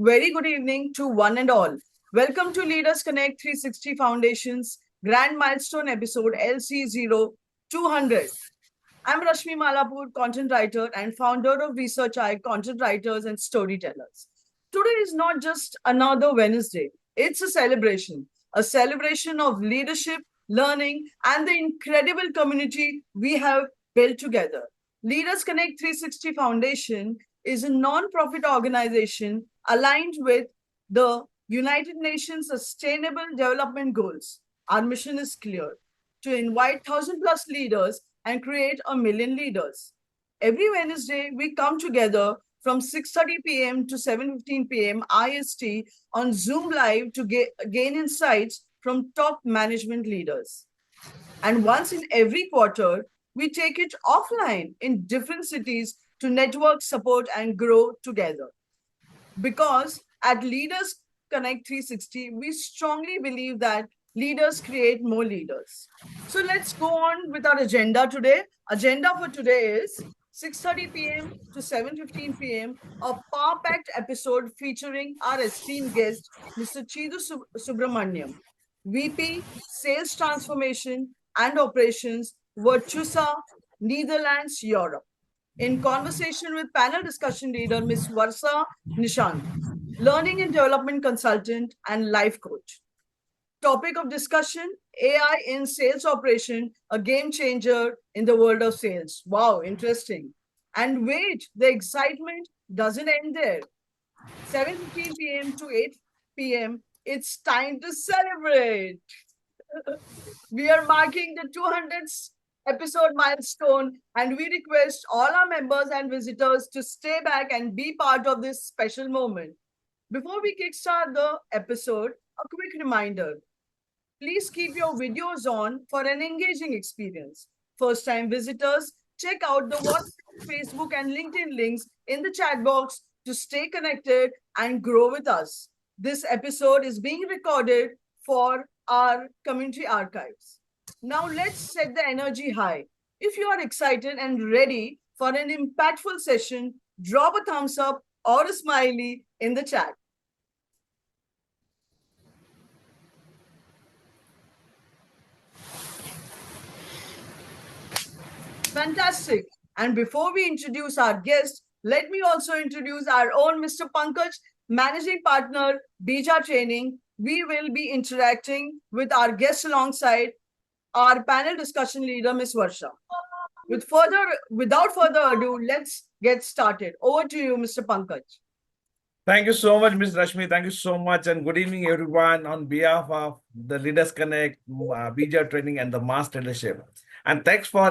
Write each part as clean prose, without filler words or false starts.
very good evening to one and all. Welcome to Leaders Connect 360 Foundation's Grand Milestone episode LC0200. I'm Rashmi Malapur, content writer and founder of Research Eye Content Writers and Storytellers. Today is not just another Wednesday, it's a celebration of leadership, learning, and the incredible community we have built together. Leaders Connect 360 Foundation is a non-profit organization aligned with the United Nations Sustainable Development Goals. Our mission is clear to invite 1,000 plus leaders and create a million leaders. Every Wednesday, we come together from 6:30 p.m. to 7:15 p.m. IST on Zoom Live to gain insights from top management leaders. And once in every quarter, we take it offline in different cities to network, support, and grow together. Because at Leaders Connect 360, we strongly believe that leaders create more leaders. So let's go on with our agenda today. Agenda for today is 6:30 p.m. to 7:15 p.m. a power-packed episode featuring our esteemed guest, Mr. Chidu Subramanian, VP, Sales Transformation and Operations, Virtusa, Netherlands, Europe. In conversation with panel discussion leader Ms. Varsa, Nishanth, learning and development consultant and life coach. Topic of discussion: AI in sales operation, a game changer in the world of sales. Wow, interesting. And wait, the excitement doesn't end there. 7:15 p.m. to 8 p.m., it's time to celebrate. We are marking the 200th episode milestone, and we request all our members and visitors to stay back and be part of this special moment. Before we kickstart the episode, a quick reminder: please keep your videos on for an engaging experience. First time visitors, check out the WhatsApp, Facebook, and LinkedIn links in the chat box to stay connected and grow with us. This episode is being recorded for our community archives. Now let's set the energy high. If you are excited and ready for an impactful session, drop a thumbs up or a smiley in the chat. Fantastic. And before we introduce our guest, let me also introduce our own Mr. Pankaj, Managing Partner, Bija Training. We will be interacting with our guest alongside our panel discussion leader, Ms. Varsa. Without further ado, let's get started. Over to you, Mr. Pankaj. Thank you so much, Ms. Rashmi. Thank you so much. And good evening, everyone, on behalf of the Leaders Connect, Bija Training, and the Master Leadership. And thanks for,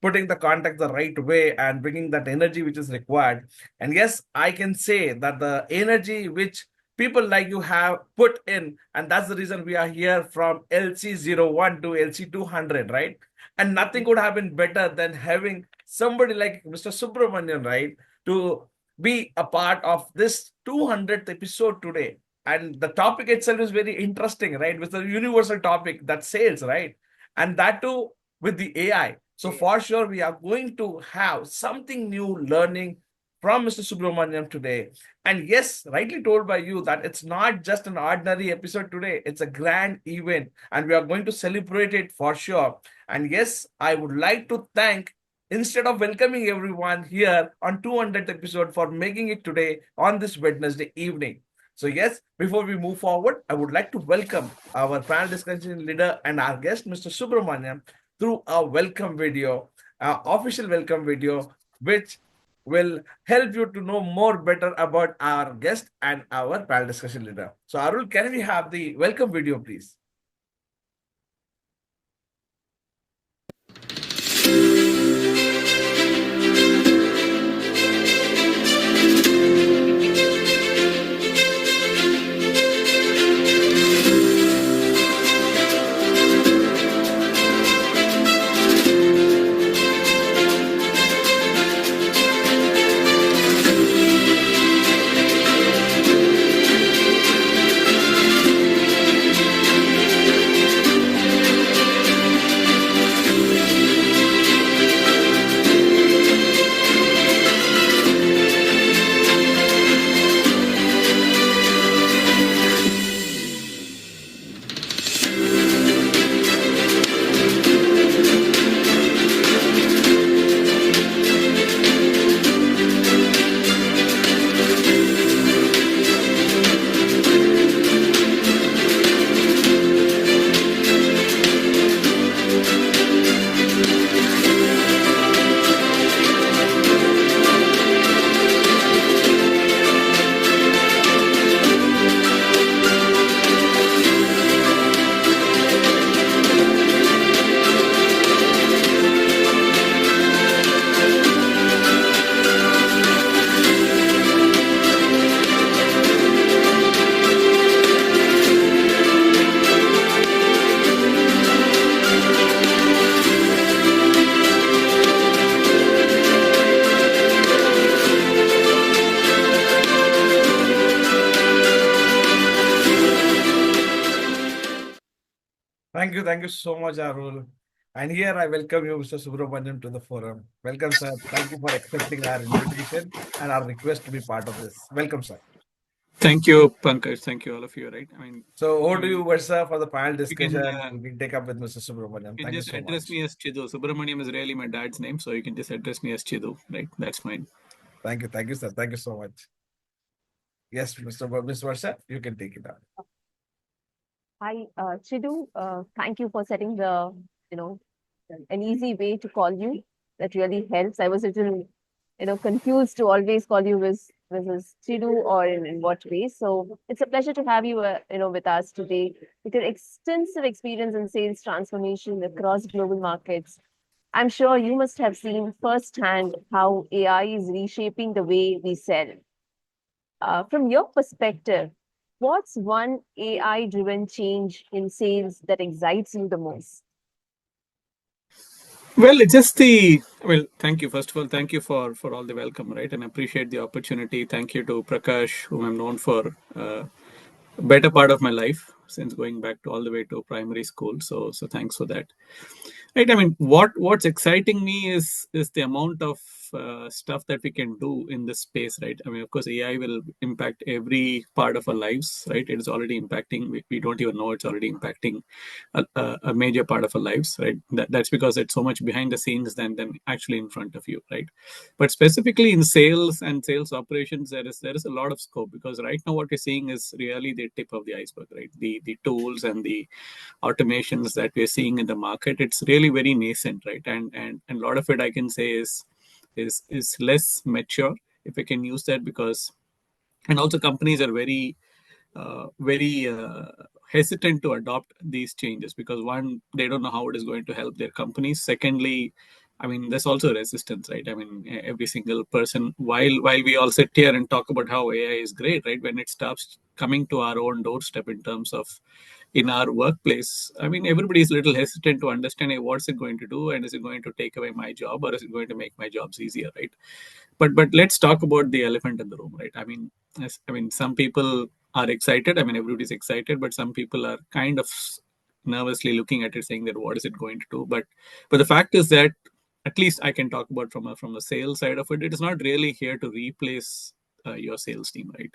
putting the contact the right way and bringing that energy which is required. And yes, I can say that the energy which people like you have put in, and that's the reason we are here from LC01 to LC200, right? And nothing could have been better than having somebody like Mr. Subramanian, right, to be a part of this 200th episode today. And the topic itself is very interesting, right? With a universal topic that sales, right? And that too with the AI. So for sure, we are going to have something new learning from Mr. Subramanian today. And yes, rightly told by you that it's not just an ordinary episode today. It's a grand event and we are going to celebrate it for sure. And yes, I would like to thank, instead of welcoming everyone here on 200th episode, for making it today on this Wednesday evening. So yes, before we move forward, I would like to welcome our panel discussion leader and our guest, Mr. Subramanian, through a welcome video, official welcome video, which will help you to know more better about our guest and our panel discussion leader. So Arul, can we have the welcome video, please? Thank you so much, Arul. And here I welcome you, Mr. Subramanian, to the forum. Welcome, sir. Thank you for accepting our invitation and our request to be part of this. Welcome, sir. Thank you, Pankaj. Thank you, all of you. Right? So, I over to mean, you, Varsa, for the panel you can discussion. We can take up with Mr. Subramanian. you can Thank you just so address much. me as Chidu. Subramaniam is really my dad's name, so you can just address me as Chidu. Right? That's fine. Thank you, sir. Thank you so much. Yes, Miss Varsa, you can take it up. Hi, Chidu. Thank you for setting you know, an easy way to call you. That really helps. I was a little, confused to always call you as Chidu or in what way. So it's a pleasure to have you, with us today. With your extensive experience in sales transformation across global markets, I'm sure you must have seen firsthand how AI is reshaping the way we sell. From your perspective, what's one AI driven change in sales that excites you the most? Well, it's just the well. Thank you. First of all, thank you for all the welcome, right? And I appreciate the opportunity. Thank you to Prakash, whom I'm known for a better part of my life since going back to all the way to primary school. So thanks for that. Right. I mean, what's exciting me is the amount of stuff that we can do in this space, right? I mean, of course, AI will impact every part of our lives, right? It is already impacting. We don't even know it's already impacting a major part of our lives, right? That's because it's so much behind the scenes than actually in front of you, right? But specifically in sales and sales operations, there is a lot of scope because right now what we're seeing is really the tip of the iceberg, right? The tools and the automations that we're seeing in the market, it's really very nascent, right? And a lot of it I can say is less mature, if I can use that, because and also companies are very hesitant to adopt these changes because one, they don't know how it is going to help their companies. Secondly, I mean, there's also resistance, right? I mean, every single person, while we all sit here and talk about how AI is great, right? When it stops coming to our own doorstep in terms of in our workplace, I mean, everybody is a little hesitant to understand, hey, what's it going to do, and is it going to take away my job, or is it going to make my jobs easier, right? But let's talk about the elephant in the room, right? I mean, some people are excited. I mean, everybody's excited, but some people are kind of nervously looking at it, saying that what is it going to do? But the fact is that at least I can talk about from a sales side of it. It is not really here to replace your sales team, right?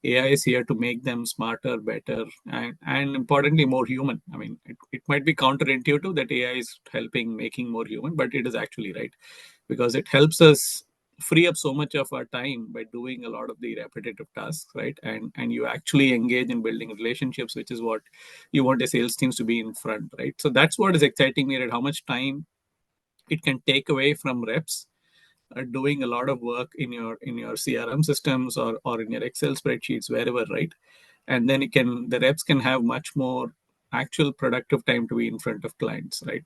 AI is here to make them smarter, better, and importantly, more human. I mean, it might be counterintuitive that AI is helping making more human, but it is actually right because it helps us free up so much of our time by doing a lot of the repetitive tasks, right? And you actually engage in building relationships, which is what you want a sales teams to be in front, right? So that's what is exciting me, right? How much time it can take away from reps doing a lot of work in your CRM systems or in your Excel spreadsheets, wherever, right? And then the reps can have much more actual productive time to be in front of clients, right?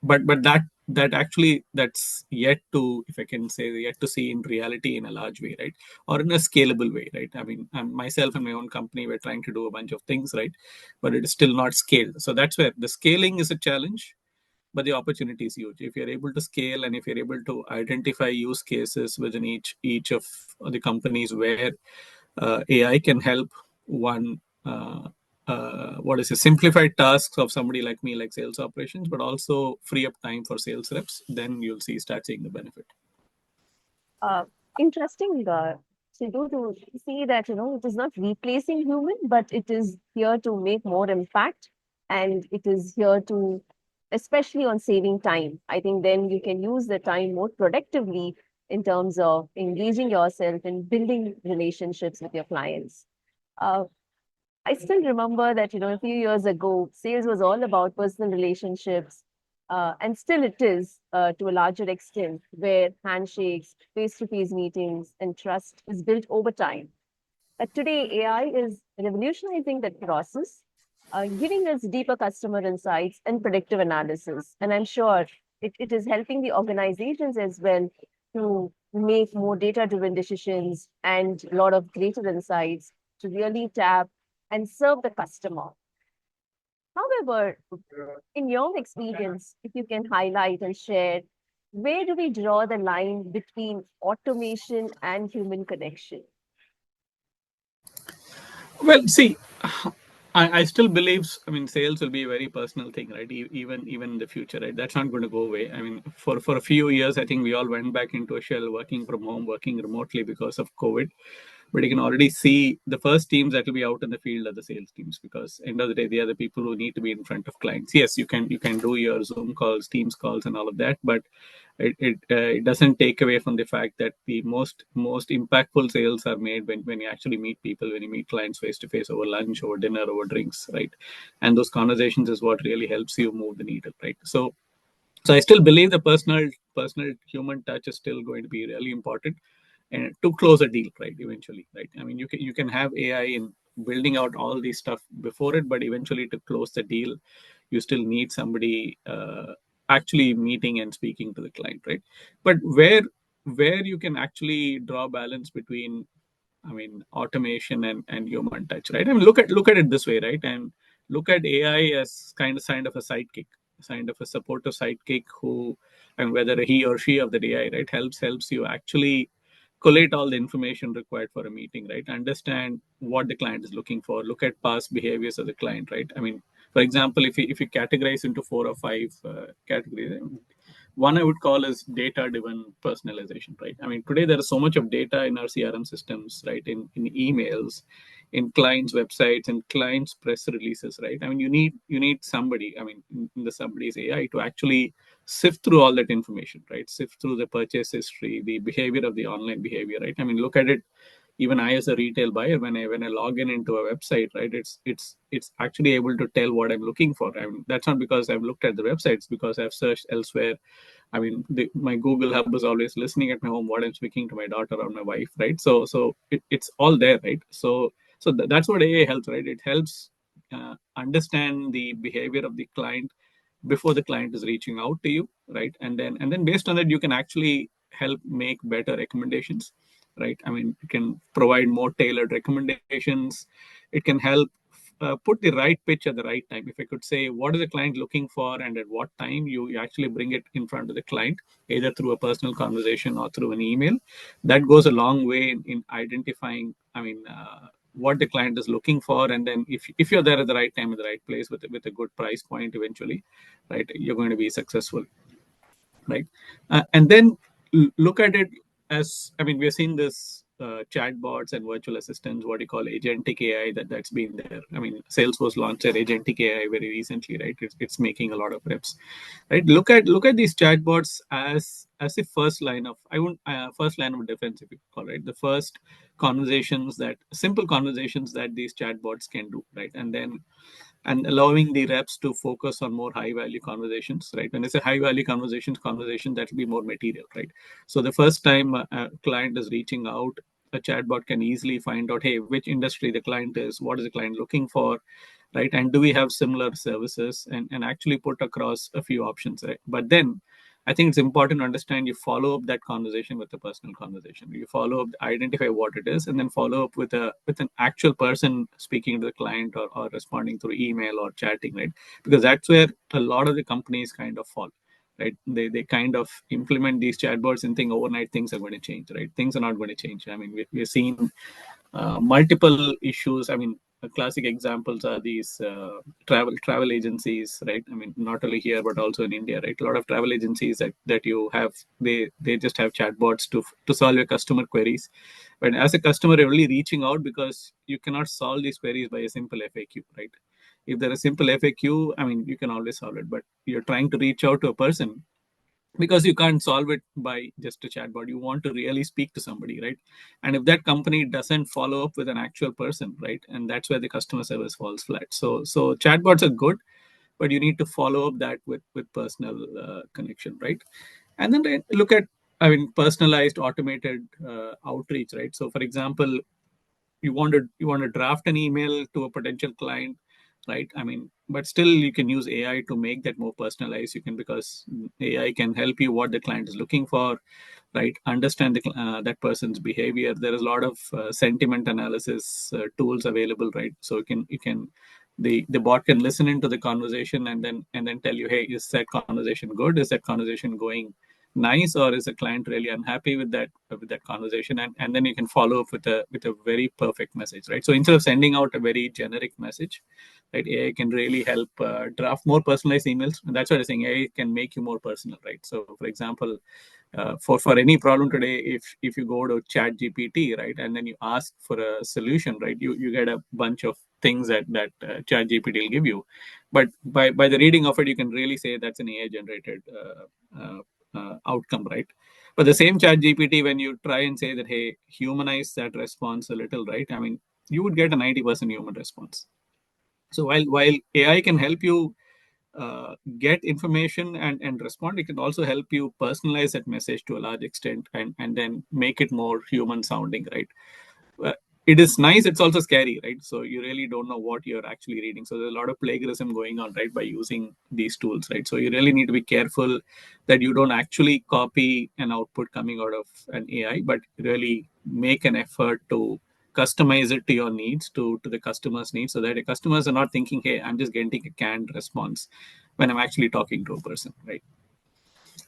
But that actually that's yet to, if I can say, yet to see in reality in a large way, right? Or in a scalable way, right? I mean, myself and my own company, we're trying to do a bunch of things, right? But it is still not scaled. So that's where the scaling is a challenge, but the opportunity is huge if you're able to scale and if you're able to identify use cases within each of the companies where AI can help one what is it, simplified tasks of somebody like me, like sales operations, but also free up time for sales reps, then you'll start seeing the benefit. Uh, Interesting, Sidhu, to see that, it is not replacing human, but it is here to make more impact. And it is here to, especially on saving time. I think then you can use the time more productively in terms of engaging yourself and building relationships with your clients. Uh, I still remember that, a few years ago, sales was all about personal relationships. And still it is to a larger extent, where handshakes, face to face meetings, and trust is built over time. Today, AI is revolutionizing that process, giving us deeper customer insights and predictive analysis. And I'm sure it is helping the organizations as well to make more data driven decisions and a lot of greater insights to really tap and serve the customer. However, in your experience, if you can highlight and share, where do we draw the line between automation and human connection? Well, see, I still believe, I mean, sales will be a very personal thing, right? Even in the future, right? That's not going to go away. I mean, for a few years, I think we all went back into a shell, working from home, working remotely because of COVID. But you can already see the first teams that will be out in the field are the sales teams, because end of the day, they are the people who need to be in front of clients. Yes, you can do your Zoom calls, Teams calls, and all of that, but it doesn't take away from the fact that the most impactful sales are made when you actually meet people, when you meet clients face to face, over lunch, over dinner, over drinks, right? And those conversations is what really helps you move the needle, right? So I still believe the personal human touch is still going to be really important, and to close a deal, right? Eventually, right? I mean, you can have AI in building out all these stuff before it, but eventually to close the deal, you still need somebody actually meeting and speaking to the client, right? But where you can actually draw balance between, I mean, automation and human touch, right? I mean, look at it this way, right? And look at AI as kind of a sidekick, kind of a supportive sidekick who, and whether he or she of the AI, right, helps you actually collate all the information required for a meeting, right? Understand what the client is looking for. Look at past behaviors of the client, right? I mean, for example, if you categorize into 4 or 5 categories, one I would call is data-driven personalization, right? I mean, today there is so much of data in our CRM systems, right? In emails, in clients' websites, and clients' press releases, right? I mean, you need somebody, I mean, in the somebody's AI to actually sift through all that information, right? Sift through the purchase history, the behavior of the online behavior, right? I mean, look at it. Even I, as a retail buyer, when I log in into a website, right, it's actually able to tell what I'm looking for. I mean, that's not because I've looked at the websites, because I've searched elsewhere. I mean, my Google Hub is always listening at my home what I'm speaking to my daughter or my wife, right? So it's all there, right? So that's what AI helps, right? It helps understand the behavior of the client before the client is reaching out to you, right? And then based on that, you can actually help make better recommendations, right? I mean, it can provide more tailored recommendations. It can help put the right pitch at the right time. If I could say, what is the client looking for, and at what time, you actually bring it in front of the client, either through a personal conversation or through an email. That goes a long way in identifying, I mean, what the client is looking for. And then if you're there at the right time, at the right place, with a good price point, eventually, right, you're going to be successful, right? And then look at it as, I mean, we're seeing this chatbots and virtual assistants, what you call agentic AI, that's been there. I mean, Salesforce launched their agentic AI very recently, right? It's making a lot of reps, right? Look at these chatbots as the first line of, I won't first line of defense, if you call it, the first simple conversations that these chatbots can do, right? And allowing the reps to focus on more high value conversations, right? When I say high value conversation that will be more material, right? So the first time a client is reaching out, a chatbot can easily find out, hey, which industry the client is, what is the client looking for, right? And do we have similar services, and actually put across a few options, right? But then I think it's important to understand, you follow up that conversation with a personal conversation. You follow up, identify what it is, and then follow up with an actual person speaking to the client, or responding through email or chatting, right? Because that's where a lot of the companies kind of fall, right? They kind of implement these chatbots and think overnight things are going to change, right? Things are not going to change. I mean, we're seeing multiple issues. I mean, classic examples are these travel agencies, right? I mean, not only here but also in India, right? A lot of travel agencies that you have, they just have chatbots to solve your customer queries. But as a customer, you're really reaching out, because you cannot solve these queries by a simple FAQ, right? If there is a simple FAQ, I mean, you can always solve it, but you're trying to reach out to a person, because you can't solve it by just a chatbot. You want to really speak to somebody, right? And if that company doesn't follow up with an actual person, right, and that's where the customer service falls flat. So chatbots are good, but you need to follow up that with personal connection, right? And then look at, I mean, personalized automated outreach, right? So for example, you want to draft an email to a potential client, right? I mean, but still you can use AI to make that more personalized. You can, because AI can help you what the client is looking for, right? Understand that person's behavior. There is a lot of sentiment analysis tools available, right? So you can the bot can listen into the conversation, and then tell you, hey, is that conversation good? Is that conversation going nice, or is the client really unhappy with that conversation? And then you can follow up with a very perfect message, right? So instead of sending out a very generic message, right, AI can really help draft more personalized emails. And that's what I'm saying. AI can make you more personal, right? So, for example, for any problem today, if you go to Chat GPT, right, and then you ask for a solution, right, you get a bunch of things that Chat GPT will give you, but by the reading of it, you can really say that's an AI generated outcome, right? But the same Chat GPT, when you try and say that, hey, humanize that response a little, right, I mean, you would get a 90% human response. So while AI can help you get information and respond, it can also help you personalize that message to a large extent and then make it more human sounding, right? uh, it is nice, it's also scary, right? So you really don't know what you're actually reading. So there's a lot of plagiarism going on, right, by using these tools, right? So you really need to be careful that you don't actually copy an output coming out of an AI, but really make an effort to customize it to your needs, to the customer's needs, so that the customers are not thinking, hey, I'm just getting a canned response when I'm actually talking to a person, right?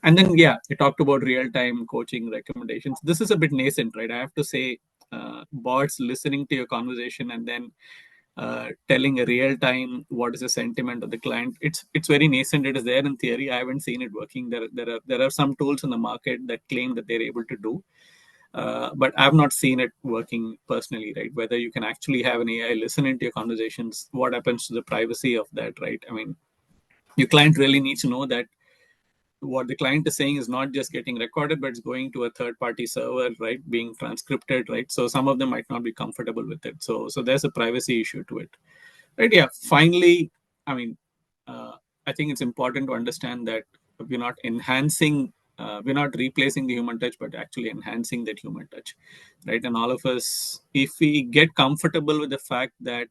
And then, yeah, we talked about real-time coaching recommendations. This is a bit nascent, right? I have to say, bots listening to your conversation and then telling a real-time what is the sentiment of the client. It's very nascent. It is there in theory. I haven't seen it working. There are some tools in the market that claim that they're able to do, but I've not seen it working personally, right? Whether you can actually have an AI listen into your conversations, what happens to the privacy of that, right? I mean, your client really needs to know that what the client is saying is not just getting recorded, but it's going to a third party server, right, being transcripted, right? So some of them might not be comfortable with it. So there's a privacy issue to it, right? Yeah, finally, I mean, I think it's important to understand that we're not enhancing, we're not replacing the human touch, but actually enhancing that human touch, right? And all of us, if we get comfortable with the fact that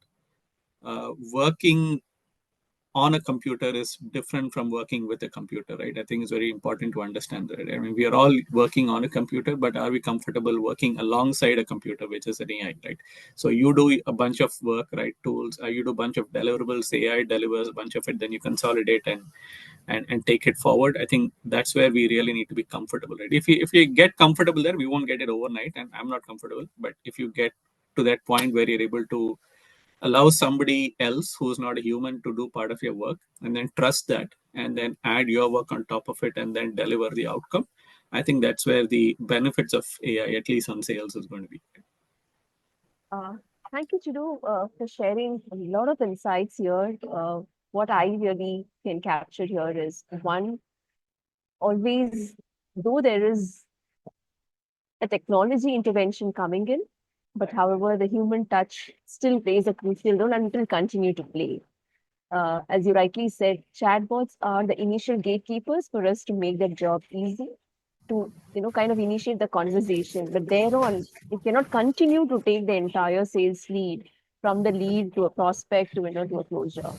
working on a computer is different from working with a computer, right? I think it's very important to understand that. I mean, we are all working on a computer, but are we comfortable working alongside a computer, which is an AI, right? So you do a bunch of work, right? Tools, you do a bunch of deliverables, AI delivers a bunch of it, then you consolidate and take it forward. I think that's where we really need to be comfortable, right? If you get comfortable there, we won't get it overnight, and I'm not comfortable. But if you get to that point where you're able to allow somebody else who's not a human to do part of your work, and then trust that, and then add your work on top of it, and then deliver the outcome, I think that's where the benefits of AI, at least on sales, is going to be. Uh, Thank you, Chidu, for sharing a lot of insights here. What I really can capture here is one, always, though there is a technology intervention coming in, but however, the human touch still plays a crucial role and it will continue to play. As you rightly said, chatbots are the initial gatekeepers for us to make their job easy, to kind of initiate the conversation. But thereon, it cannot continue to take the entire sales lead from the lead to a prospect to a closure.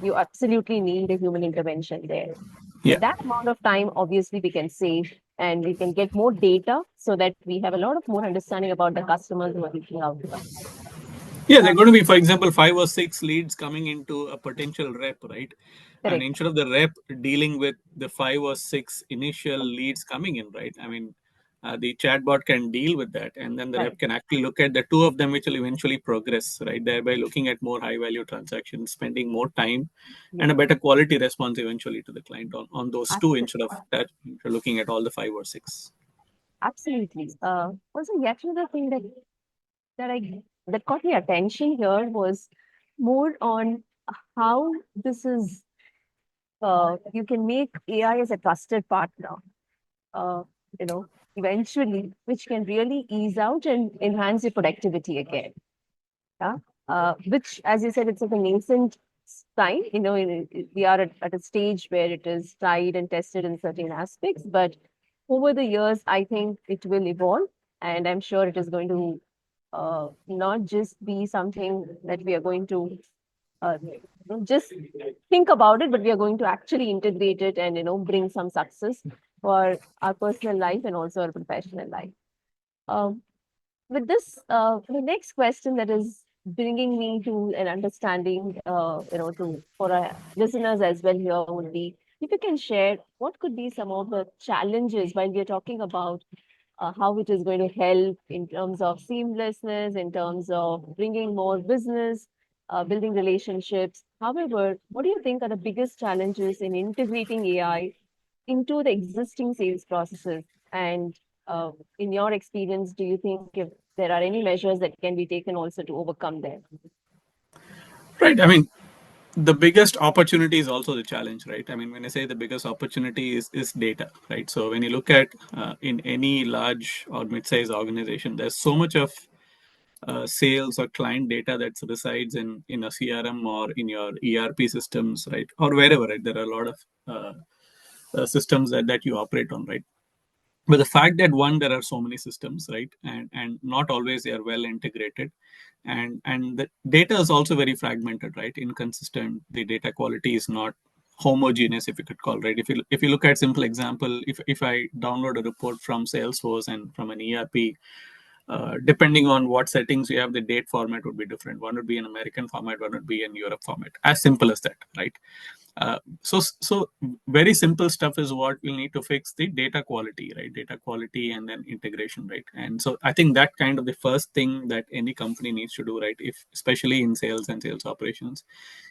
You absolutely need a human intervention there. Yeah. But that amount of time, obviously, we can save and we can get more data so that we have a lot of more understanding about the customers who are reaching out to us. Yeah, they're going to be, for example, 5 or 6 leads coming into a potential rep, right? And Correct. instead of the rep dealing with the 5 or 6 initial leads coming in, right? I mean, the chatbot can deal with that, and then the rep Right. can actually look at the two of them, which will eventually progress, right? Thereby looking at more high value transactions, spending more time, Yeah. and a better quality response eventually to the client on those two, Absolutely. instead of that, looking at all the 5 or 6. Absolutely. Also, yet another thing that caught my attention here was more on how this is you can make AI as a trusted partner. Uh, you know, Eventually, which can really ease out and enhance your productivity again. Yeah. Which, as you said, it's at a nascent time. We are at a stage where it is tried and tested in certain aspects, but over the years, I think it will evolve, and I'm sure it is going to not just be something that we are going to just think about it, but we are going to actually integrate it and bring some success for our personal life and also our professional life. Um, with this, the next question that is bringing me to an understanding, to for our listeners as well here would be, If you can share, what could be some of the challenges while we're talking about how it is going to help in terms of seamlessness, in terms of bringing more business, building relationships. However, what do you think are the biggest challenges in integrating AI into the existing sales processes? And in your experience, do you think if there are any measures that can be taken also to overcome them? Right. I mean, the biggest opportunity is also the challenge, right? I mean, when I say the biggest opportunity is data, right? So when you look at in any large or mid-sized organization, there's so much of sales or client data that resides in a CRM or in your ERP systems, right, or wherever, right? There are a lot of systems that you operate on, right? But the fact that one, there are so many systems, right, and not always they are well integrated, and the data is also very fragmented, right, inconsistent. The data quality is not homogeneous, if you could call, right? If you look at simple example, if I download a report from Salesforce and from an ERP, depending on what settings you have, the date format would be different. One would be an American format, one would be in Europe format. As simple as that, right? So very simple stuff is what we'll need to fix: the data quality, right? Data quality and then integration, right? And so I think that kind of the first thing that any company needs to do, right? If especially in sales and sales operations,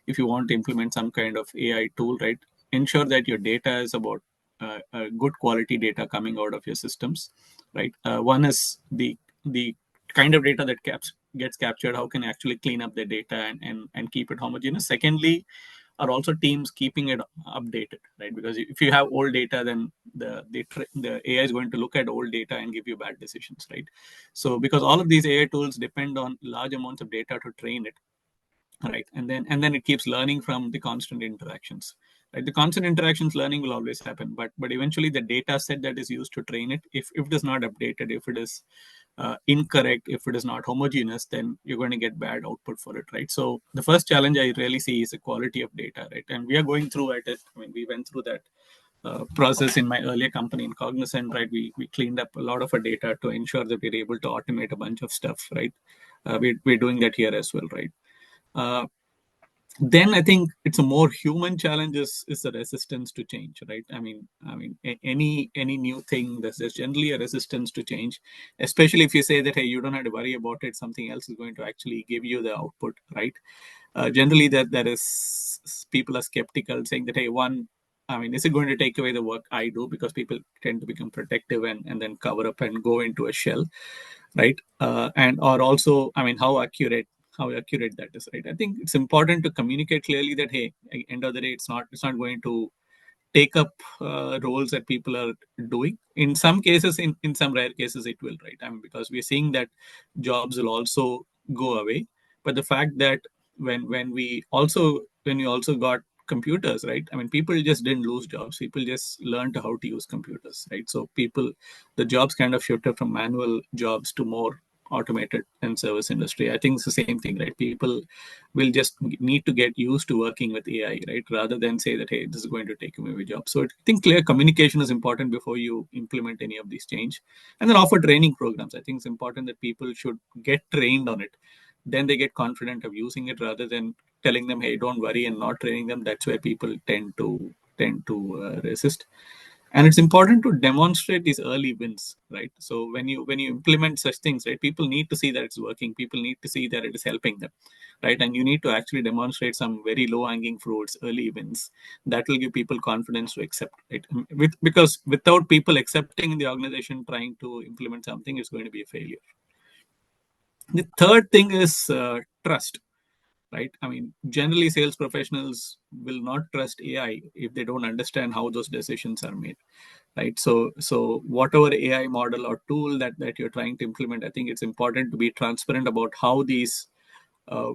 if you want to implement some kind of AI tool, right? Ensure that your data is about good quality data coming out of your systems, right? One is the kind of data that gets captured. How can you actually clean up the data and keep it homogeneous? Secondly, are also teams keeping it updated, right? Because if you have old data, then the AI is going to look at old data and give you bad decisions, right? So because all of these AI tools depend on large amounts of data to train it, right? And then it keeps learning from the constant interactions, right? The constant interactions learning will always happen, but eventually the data set that is used to train it, if it is not updated, if it is incorrect, if it is not homogeneous, then you're going to get bad output for it, right? So the first challenge I really see is the quality of data, right? And we are going through it. I mean, we went through that process in my earlier company in Cognizant, right? We cleaned up a lot of our data to ensure that we're able to automate a bunch of stuff, right? We're doing that here as well, right? Uh, then I think it's a more human challenge is the resistance to change, right? Any new thing, there's generally a resistance to change, especially if you say that, hey, you don't have to worry about it, something else is going to actually give you the output, right? Generally that there is people are skeptical, saying that, hey, one, I mean, is it going to take away the work I do? Because people tend to become protective and then cover up and go into a shell, right? And or also, I mean, how accurate that is, right? I think it's important to communicate clearly that, hey, at the end of the day, it's not going to take up roles that people are doing. In some cases, in some rare cases, it will, right? I mean, because we're seeing that jobs will also go away. But the fact that when we also got computers, right? I mean, people just didn't lose jobs. People just learned how to use computers, right? So the jobs kind of shifted from manual jobs to more automated and service industry. I think it's the same thing, right? People will just need to get used to working with AI, right? Rather than say that, hey, this is going to take away my job. So I think clear communication is important before you implement any of these change. And then offer training programs. I think it's important that people should get trained on it. Then they get confident of using it rather than telling them, hey, don't worry, and not training them. That's where people tend to resist. And it's important to demonstrate these early wins, right? So when you implement such things, right, people need to see that it's working. People need to see that it is helping them, right? And you need to actually demonstrate some very low hanging fruits, early wins, that will give people confidence to accept, right? Because without people accepting in the organization, trying to implement something, is going to be a failure. The third thing is trust, right? I mean, generally sales professionals will not trust AI if they don't understand how those decisions are made, right? So whatever AI model or tool that you're trying to implement, I think it's important to be transparent about how these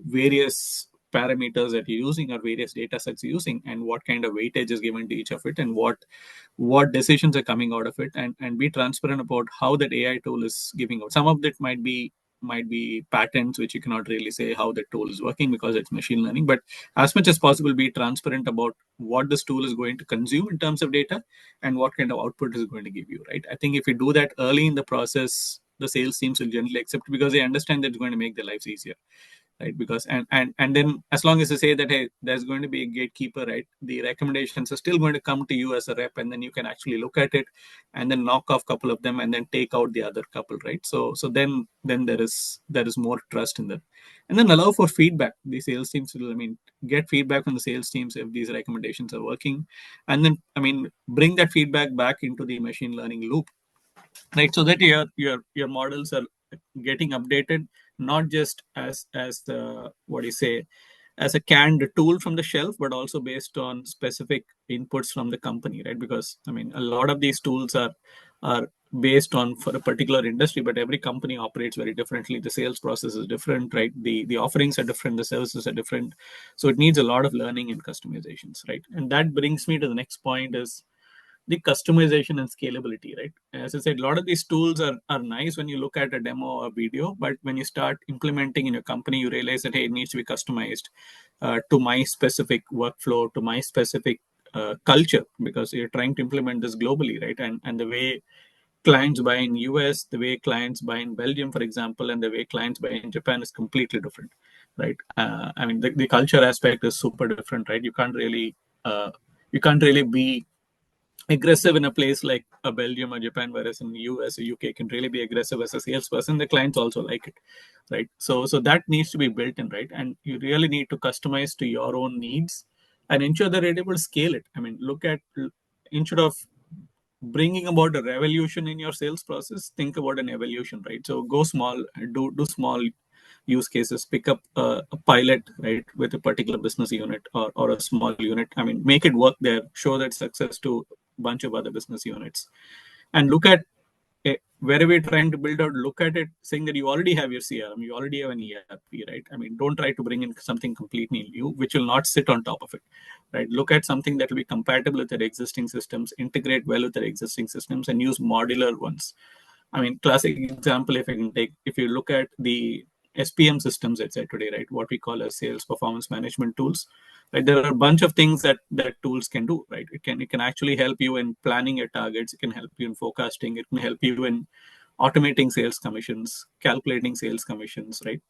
various parameters that you're using or various data sets you're using, and what kind of weightage is given to each of it, and what decisions are coming out of it, and be transparent about how that AI tool is giving out. Some of it might be patents which you cannot really say how the tool is working because it's machine learning. But as much as possible, be transparent about what this tool is going to consume in terms of data and what kind of output is going to give you, right? I think if you do that early in the process, the sales teams will generally accept, because they understand that it's going to make their lives easier. right? Because and then as long as you say that, hey, there's going to be a gatekeeper, right, the recommendations are still going to come to you as a rep, and then you can actually look at it and then knock off a couple of them and then take out the other couple, right? So then there is more trust in that. And then allow for feedback. The sales teams will, get feedback from the sales teams if these recommendations are working, and then bring that feedback back into the machine learning loop, right? So that your models are getting updated, not just as the, what do you say, as a canned tool from the shelf, but also based on specific inputs from the company, right? Because a lot of these tools are based on for a particular industry, but every company operates very differently. The sales process is different, right? The offerings are different, the services are different, so it needs a lot of learning and customizations, right? And that brings me to the next point, is the customization and scalability, right? As I said, a lot of these tools are nice when you look at a demo or video, but when you start implementing in your company, you realize that, hey, it needs to be customized to my specific workflow, to my specific culture, because you're trying to implement this globally, right? And the way clients buy in US, the way clients buy in Belgium, for example, and the way clients buy in Japan is completely different, right? The culture aspect is super different, right? You can't really be aggressive in a place like a Belgium or Japan, whereas in the US or UK can really be aggressive as a salesperson. The clients also like it, right? So that needs to be built in, right? And you really need to customize to your own needs and ensure that you're able to scale it. Look at, instead of bringing about a revolution in your sales process, think about an evolution, right? So go small, do small use cases, pick up a pilot, right, with a particular business unit or a small unit. Make it work there, show that success to a bunch of other business units, and look at wherever you're trying to build out, look at it saying that you already have your CRM, you already have an ERP, right? Don't try to bring in something completely new, which will not sit on top of it, right? Look at something that will be compatible with their existing systems, integrate well with their existing systems, and use modular ones. Classic example, if I can take, if you look at the SPM systems, etc. today, right, what we call as sales performance management tools, right? There are a bunch of things that tools can do, right? It can actually help you in planning your targets. It can help you in forecasting. It can help you in automating sales commissions, calculating sales commissions, right?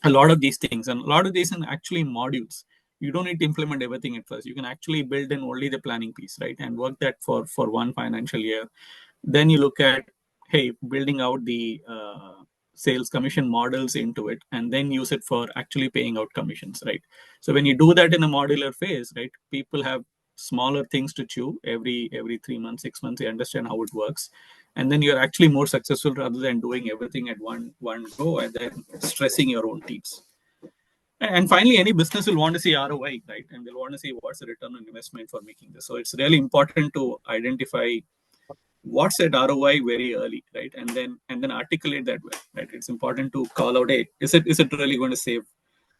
A lot of these things, and a lot of these are actually modules. You don't need to implement everything at first. You can actually build in only the planning piece, right, and work that for one financial year. Then you look at, hey, building out the sales commission models into it, and then use it for actually paying out commissions, right? So when you do that in a modular phase, right, people have smaller things to chew every 3 months, 6 months. They understand how it works, and then you're actually more successful rather than doing everything at one go and then stressing your own teams. And finally, any business will want to see ROI, right? And they'll want to see what's the return on investment for making this. So it's really important to identify what's that ROI very early, right? And then articulate that well, right? It's important to call out, hey, is it really going to save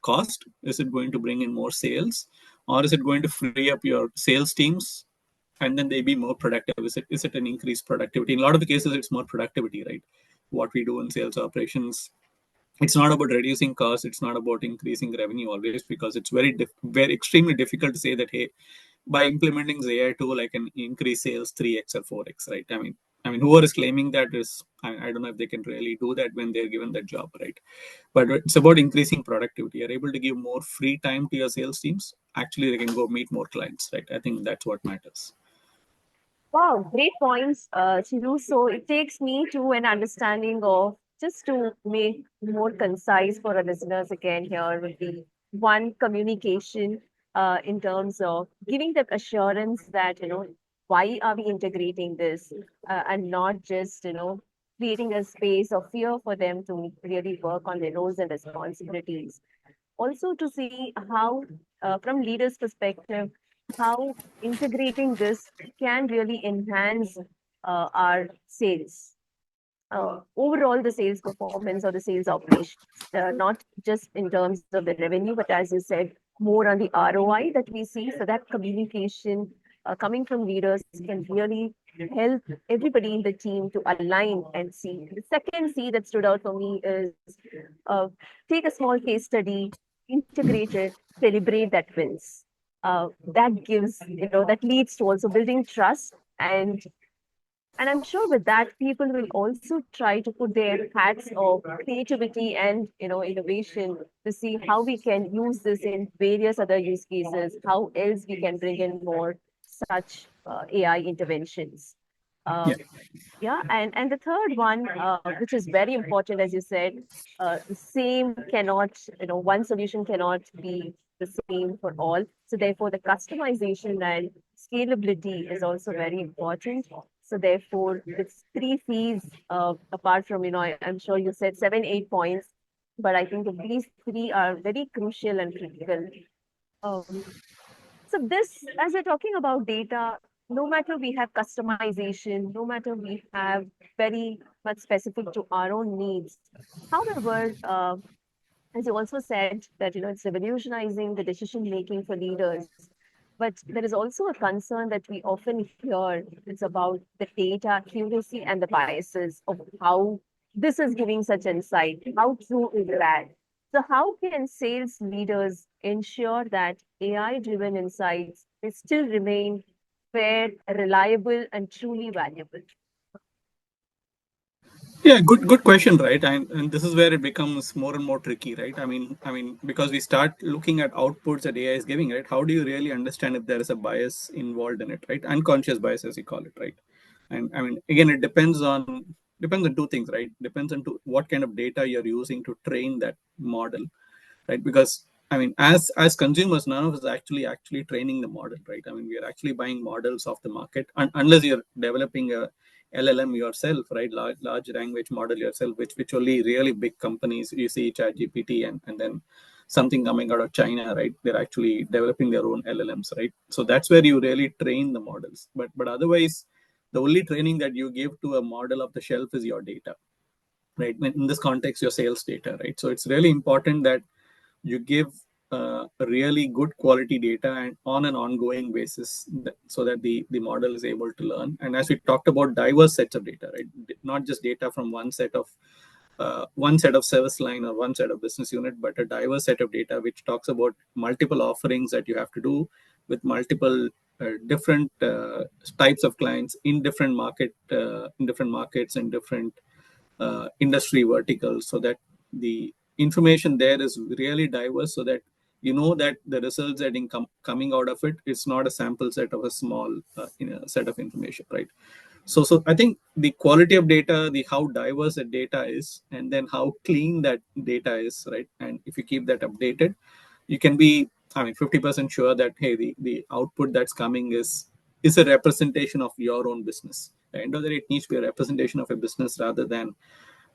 cost? Is it going to bring in more sales? Or is it going to free up your sales teams and then they be more productive? Is it an increased productivity? In a lot of the cases, it's more productivity, right? What we do in sales operations, it's not about reducing costs, it's not about increasing revenue always, because it's very extremely difficult to say that, hey, by implementing the AI tool I can increase sales 3x or 4x, right? Whoever is claiming that is, I don't know if they can really do that when they're given that job, right? But it's about increasing productivity. You're able to give more free time to your sales teams, actually they can go meet more clients, right? I think that's what matters. Wow, great points, Chidu. So it takes me to an understanding of, just to make more concise for our listeners again, here would be one, communication, in terms of giving them assurance that, why are we integrating this, and not just, creating a space of fear for them to really work on their roles and responsibilities. Also to see how, from leaders' perspective, how integrating this can really enhance our sales, overall the sales performance or the sales operations, not just in terms of the revenue, but as you said, more on the ROI that we see. So that communication coming from leaders can really help everybody in the team to align and see. The second C that stood out for me is, uh, take a small case study, integrate it, celebrate that wins. That gives, that leads to also building trust and And I'm sure with that, people will also try to put their hats of creativity and innovation to see how we can use this in various other use cases, how else we can bring in more such AI interventions. Yeah. Um, yeah, and the third one, which is very important, as you said, the same cannot, one solution cannot be the same for all. So therefore, the customization and scalability is also very important. So therefore, it's three C's. Apart from, I'm sure you said 7, 8 points, but I think these three are very crucial and critical. Um, so this, as we're talking about data, no matter we have customization, no matter we have very much specific to our own needs. However, as you also said, that it's revolutionizing the decision making for leaders. But there is also a concern that we often hear. It's about the data accuracy and the biases of how this is giving such insight. How true is that? So, how can sales leaders ensure that AI driven insights they still remain fair, reliable, and truly valuable? Yeah, good question, right? And this is where it becomes more and more tricky, right? I mean, because we start looking at outputs that AI is giving, right? How do you really understand if there is a bias involved in it, right? Unconscious bias, as you call it, right? And I mean, again, it depends on two things, right? Depends on what kind of data you're using to train that model, right? Because I mean, as consumers, none of us actually training the model, right? I mean, we are actually buying models off the market, unless you're developing a LLM yourself, right? Large language model yourself, which only really big companies, you see ChatGPT and then something coming out of China, right? They're actually developing their own LLMs, right? So that's where you really train the models. But otherwise, the only training that you give to a model of the shelf is your data, right? In this context, your sales data, right? So it's really important that you give really good quality data and on an ongoing basis, so that the model is able to learn. And as we talked about, diverse sets of data, right? Not just data from one set of service line or one set of business unit, but a diverse set of data which talks about multiple offerings that you have to do with multiple different types of clients in different markets and different industry verticals, so that the information there is really diverse, so that you know that the results that coming out of it is not a sample set of a small set of information, right? So I think the quality of data, the how diverse the data is, and then how clean that data is, right? And if you keep that updated, you can be, I mean, 50% sure that hey, the output that's coming is a representation of your own business. At the end of the day, it needs to be a representation of a business rather than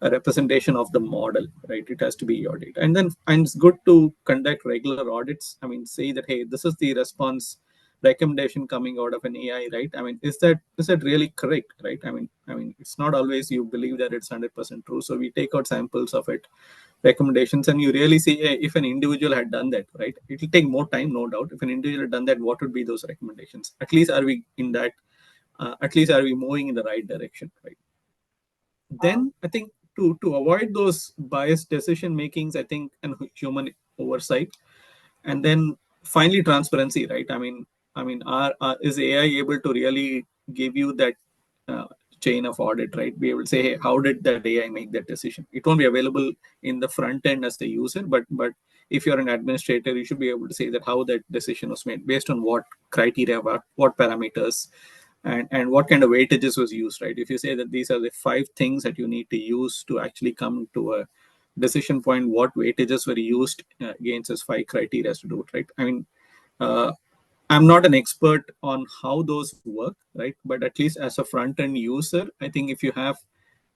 a representation of the model, right? It has to be your data. And it's good to conduct regular audits. I mean, say that hey, this is the response recommendation coming out of an AI, right? I mean, is that really correct, right? I mean, it's not always you believe that it's 100% true. So we take out samples of it, recommendations, and you really see if an individual had done that, right? It will take more time, no doubt. If an individual had done that, what would be those recommendations? At least are we in that? At least are we moving in the right direction, right? Then I think to avoid those biased decision makings, I think, and human oversight, and then finally transparency, right? I mean, is AI able to really give you that uh, chain of audit, right? Be able to say, hey, how did that AI make that decision? It won't be available in the front end as the user, but if you're an administrator, you should be able to say that how that decision was made based on what criteria, what parameters, and what kind of weightages was used, right? If you say that these are the 5 things that you need to use to actually come to a decision point, what weightages were used against those 5 criteria to do it, right? I mean, uh, I'm not an expert on how those work, right? But at least as a front end user, I think if you have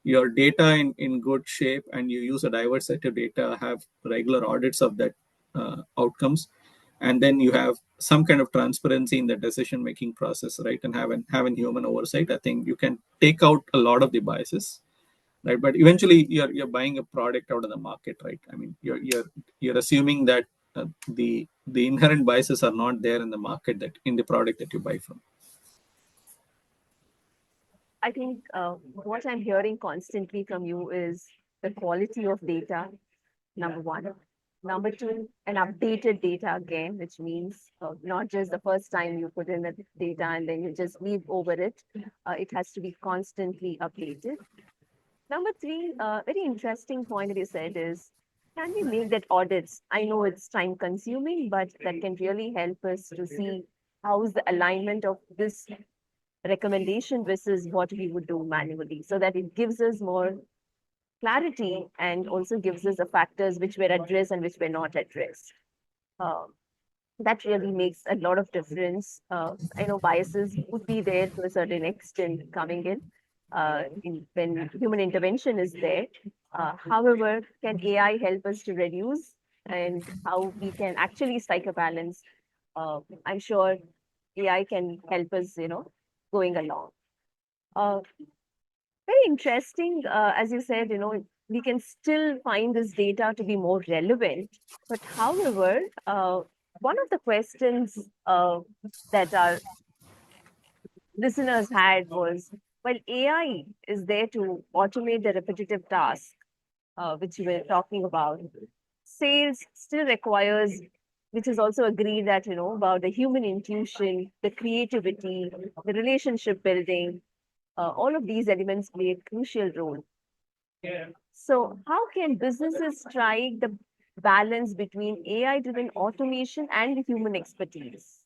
your data in good shape and you use a diverse set of data, have regular audits of that outcomes, and then you have some kind of transparency in the decision making process, right? And having human oversight, I think you can take out a lot of the biases, right? But eventually you're buying a product out of the market, right? I mean, you're assuming that the inherent biases are not there in the market, that in the product that you buy from. I think what I'm hearing constantly from you is the quality of data, number one. Number two, an updated data again, which means not just the first time you put in the data and then you just leave over it. It has to be constantly updated. Number three, very interesting point that you said is, can we make that audits? I know it's time consuming, but that can really help us to see how is the alignment of this recommendation versus what we would do manually, so that it gives us more clarity and also gives us the factors which were addressed and which were not addressed. Um, that really makes a lot of difference. I know biases would be there to a certain extent coming in when human intervention is there. However, can AI help us to reduce and how we can actually strike a balance? I'm sure AI can help us, going along. Uh, Very interesting. As you said, we can still find this data to be more relevant. But however, one of the questions that our listeners had was, well, AI is there to automate the repetitive tasks, which we were talking about. Sales still requires, which is also agreed that, about the human intuition, the creativity, the relationship building, all of these elements play a crucial role. So, how can businesses strike the balance between AI-driven automation and the human expertise?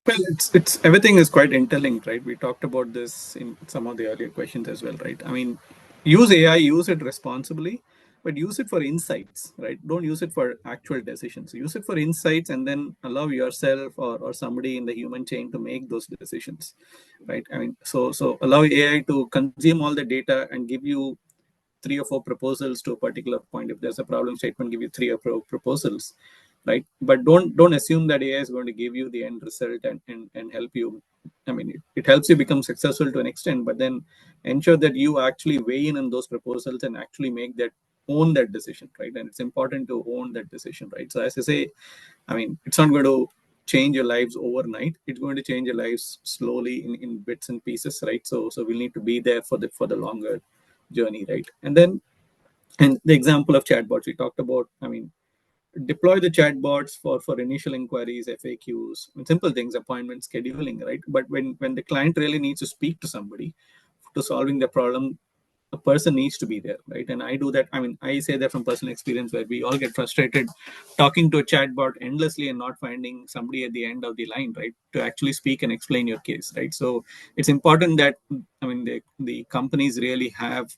Well, it's everything is quite interlinked, right? We talked about this in some of the earlier questions as well, right? I mean, use AI, use it responsibly, but use it for insights, right? Don't use it for actual decisions. Use it for insights and then allow yourself or somebody in the human chain to make those decisions, right? I mean, so allow AI to consume all the data and give you three or four proposals to a particular point. If there's a problem statement, give you three or four proposals, right? But don't assume that AI is going to give you the end result and help you. I mean, it helps you become successful to an extent, but then ensure that you actually weigh in those proposals and actually make that own that decision, right? And it's important to own that decision, right? So as I say, I mean, it's not going to change your lives overnight. It's going to change your lives slowly in bits and pieces, right? So we'll need to be there for the longer journey, right? And the example of chatbots we talked about, I mean, deploy the chatbots for initial inquiries, FAQs, simple things, appointment scheduling, right? But when the client really needs to speak to somebody to solving the problem, a person needs to be there, right? And I do that. I mean, I say that from personal experience, where we all get frustrated talking to a chatbot endlessly and not finding somebody at the end of the line, right, to actually speak and explain your case, right? So it's important that, I mean, the companies really have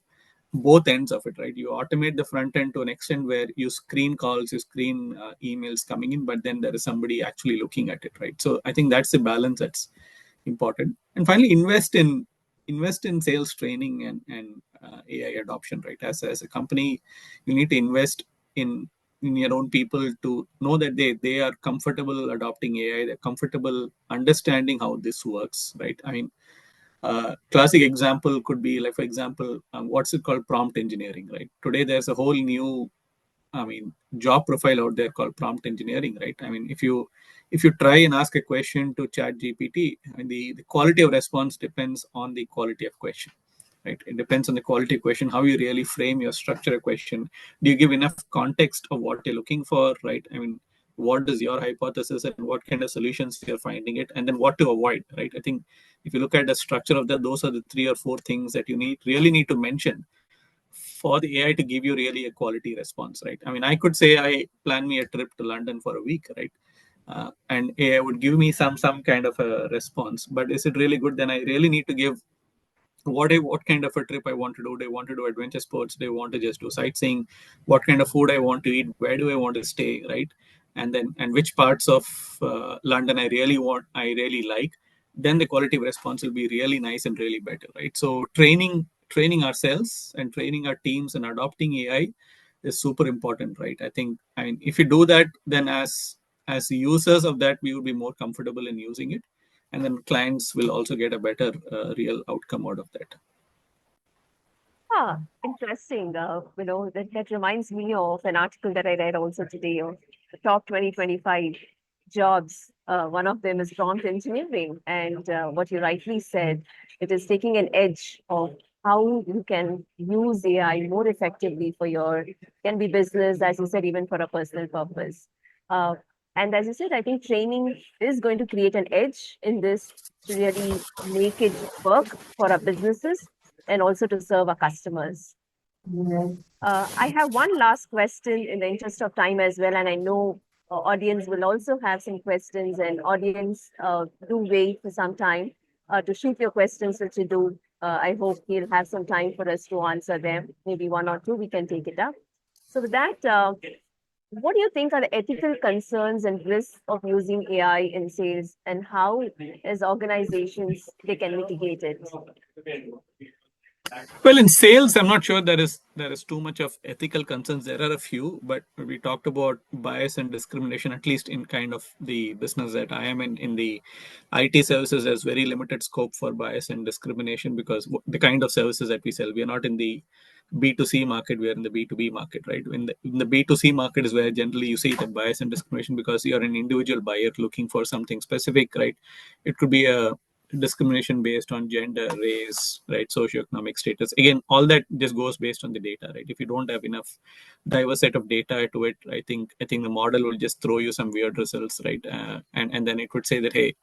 both ends of it, right? You automate the front end to an extent where you screen calls, you screen emails coming in, but then there is somebody actually looking at it, right? So I think that's the balance that's important. And finally, invest in sales training and AI adoption, right? As a company, you need to invest in your own people to know that they are comfortable adopting AI, they're comfortable understanding how this works, right? I mean, classic example could be like, for example, what's it called, prompt engineering, right? Today there's a whole new, I mean, job profile out there called prompt engineering, right? I mean, if you try and ask a question to chat GPT, and the quality of response depends on the quality of question, right? It depends on the quality of question, how you really frame your structure a question. Do you give enough context of what you're looking for, right? I mean, what is your hypothesis and what kind of solutions you're finding it, and then what to avoid, right? I think if you look at the structure of that, those are the three or four things that you really need to mention for the AI to give you really a quality response, right? I mean, I could say I plan me a trip to London for a week, right? And AI would give me some kind of a response. But is it really good? Then I really need to give what kind of a trip I want to do. Do I want to do adventure sports? Do I want to just do sightseeing? What kind of food I want to eat? Where do I want to stay? Right? And which parts of London I really like. Then the quality of response will be really nice and really better, right? So training ourselves and training our teams and adopting AI is super important, right? I mean, if you do that, then as users of that, we would be more comfortable in using it, and then clients will also get a better real outcome out of that. Interesting. That reminds me of an article that I read also today of the top 2025 jobs. One of them is prompt engineering. And what you rightly said, it is taking an edge of how you can use AI more effectively for your, can be business, as you said, even for a personal purpose. Uh, and as you said, I think training is going to create an edge in this to really make it work for our businesses and also to serve our customers. I have one last question in the interest of time as well, and I know audience will also have some questions, and audience do wait for some time to shoot your questions, which you do. I hope he'll have some time for us to answer them. Maybe one or two, we can take it up. So with that, what do you think are the ethical concerns and risks of using AI in sales, and how, as organizations, they can mitigate it? Well, in sales, I'm not sure there is too much of ethical concerns. There are a few, but we talked about bias and discrimination, at least in kind of the business that I am in the IT services. There's very limited scope for bias and discrimination because the kind of services that we sell, we are not in the B2C market, we are in the B2B market, right? In the B2C market is where generally you see that bias and discrimination because you're an individual buyer looking for something specific, right? It could be a discrimination based on gender, race, right, socioeconomic status. Again, all that just goes based on the data, right? If you don't have enough diverse set of data to it, I think the model will just throw you some weird results, right? And then it would say that, hey,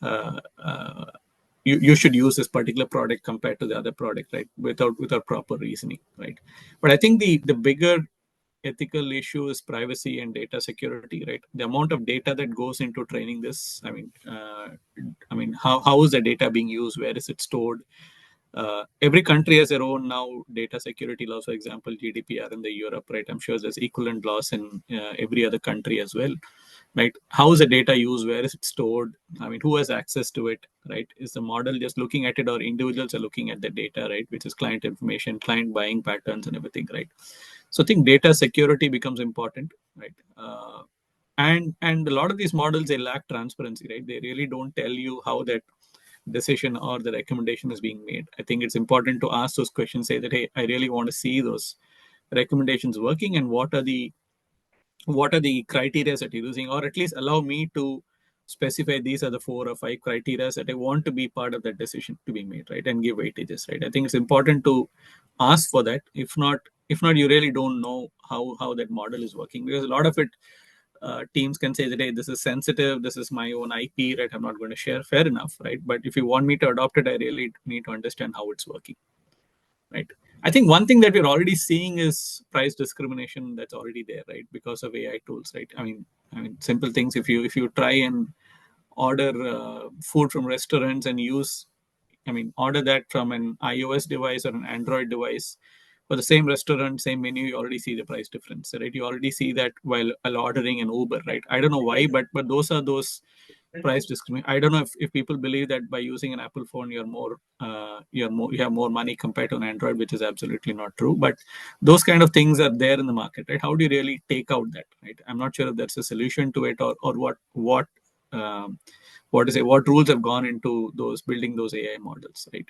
uh, uh, you should use this particular product compared to the other product, right? Without proper reasoning, right? But I think the bigger ethical issue is privacy and data security, right? The amount of data that goes into training this, I mean, how is the data being used? Where is it stored? Every country has their own now data security laws. For example, GDPR in the Europe, right? I'm sure there's equivalent laws in every other country as well, right? How is the data used? Where is it stored? I mean, who has access to it, right? Is the model just looking at it, or individuals are looking at the data, right? Which is client information, client buying patterns, and everything, right? So I think data security becomes important, right? And a lot of these models, they lack transparency, right? They really don't tell you how that decision or the recommendation is being made. I think it's important to ask those questions, say that, hey, I really want to see those recommendations working, and what are the criteria that you're using, or at least allow me to specify these are the 4 or 5 criteria that I want to be part of that decision to be made, right? And give weightages, right? I think it's important to ask for that. If not, you really don't know how that model is working, because a lot of it, teams can say that, hey, this is sensitive, this is my own IP, right? I'm not going to share. Fair enough, right? But if you want me to adopt it, I really need to understand how it's working, right? I think one thing that we're already seeing is price discrimination that's already there, right? Because of AI tools, right? I mean, simple things. If you try and order food from restaurants and order that from an iOS device or an Android device for the same restaurant, same menu, you already see the price difference, right? You already see that while ordering an Uber, right? I don't know why, but those price discrimination. I don't know if people believe that by using an Apple phone you have more money compared to an Android, which is absolutely not true. But those kind of things are there in the market, right? How do you really take out that, right? I'm not sure if that's a solution to it, or um, what rules have gone into those building those AI models, right?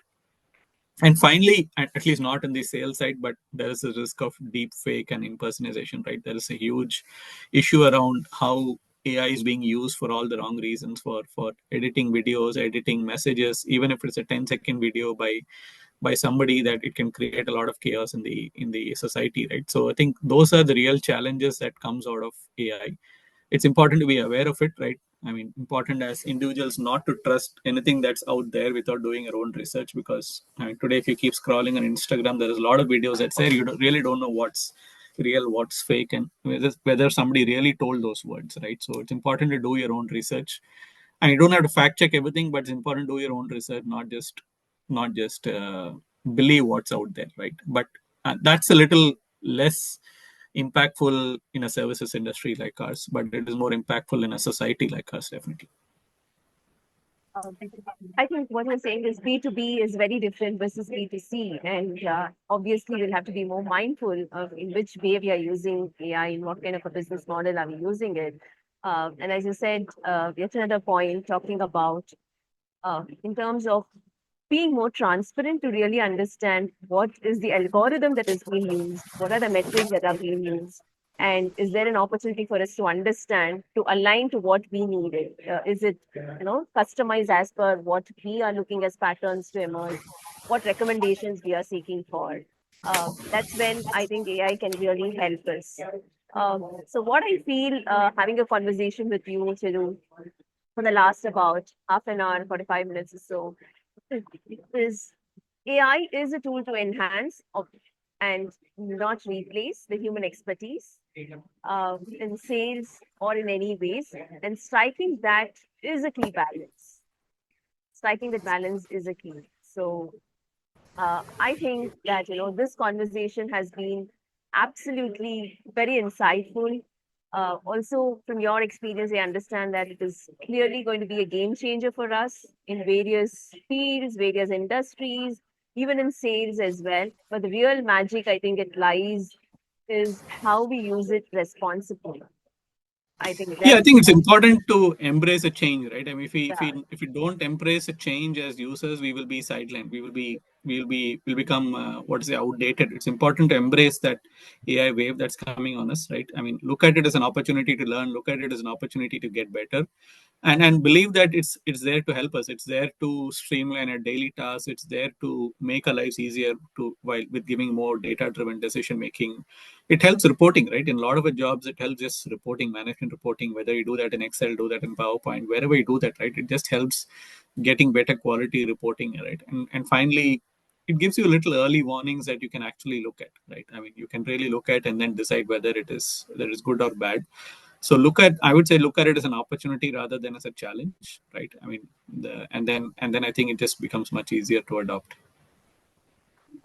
And finally, at least not in the sales side, but there is a risk of deep fake and impersonation, right? There is a huge issue around how AI is being used for all the wrong reasons, for editing videos, editing messages, even if it's a 10-second video by somebody, that it can create a lot of chaos in the society, right? So I think those are the real challenges that comes out of AI. It's important to be aware of it, right? I mean, important as individuals not to trust anything that's out there without doing your own research, because today, if you keep scrolling on Instagram, there is a lot of videos that say really don't know what's real, what's fake, and whether somebody really told those words, right? So it's important to do your own research, and you don't have to fact check everything, but it's important to do your own research, not just believe what's out there, right? But that's a little less impactful in a services industry like ours, but it is more impactful in a society like ours, definitely. Um, I think what you're saying is B2B is very different versus B2C. And obviously, we'll have to be more mindful of in which way we are using AI, in what kind of a business model are we using it. And as you said, yet another point talking about in terms of being more transparent to really understand what is the algorithm that is being used, what are the metrics that are being used, and is there an opportunity for us to understand to align to what we needed? Is it customized as per what we are looking as patterns to emerge? what recommendations we are seeking for. That's when I think AI can really help us. So what I feel having a conversation with you, Chidu, for the last about half an hour, 45 minutes or so, is AI is a tool to enhance and not replace the human expertise in sales or in any ways. And striking that is a key balance. Striking that balance is a key. So I think that this conversation has been absolutely very insightful. Also, from your experience, I understand that it is clearly going to be a game changer for us in various fields, various industries, even in sales as well. But the real magic, I think, it lies is how we use it responsibly. I think Yeah, I that's think it's important to embrace a change, right? I mean, yeah, if we don't embrace a change as users, we will be sidelined. We'll become what is it, outdated. It's important to embrace that AI wave that's coming on us, right? I mean, look at it as an opportunity to learn. Look at it as an opportunity to get better, and believe that it's there to help us. It's there to streamline our daily tasks. It's there to make our lives easier to while with giving more data driven decision making. It helps reporting, right? In a lot of our jobs it helps just reporting, management reporting, whether you do that in Excel, do that in PowerPoint, wherever you do that, right? It just helps getting better quality reporting, right? And finally, it gives you little early warnings that you can actually look at, right? I mean, you can really look at and then decide whether it is good or bad. So I would say look at it as an opportunity rather than as a challenge, right? I mean, and then I think it just becomes much easier to adopt.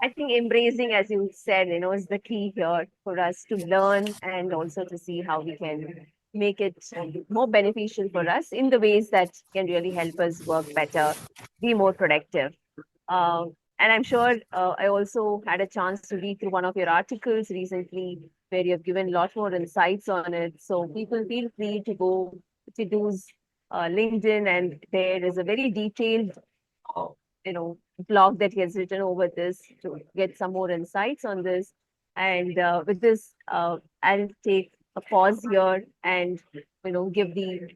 I think embracing, as you said, is the key here for us to learn and also to see how we can make it more beneficial for us in the ways that can really help us work better, be more productive. And I'm sure I also had a chance to read through one of your articles recently where you have given a lot more insights on it. So people feel free to go to Chidu's LinkedIn, and there is a very detailed uh, blog that he has written over this to get some more insights on this. And with this, I'll take a pause here and give the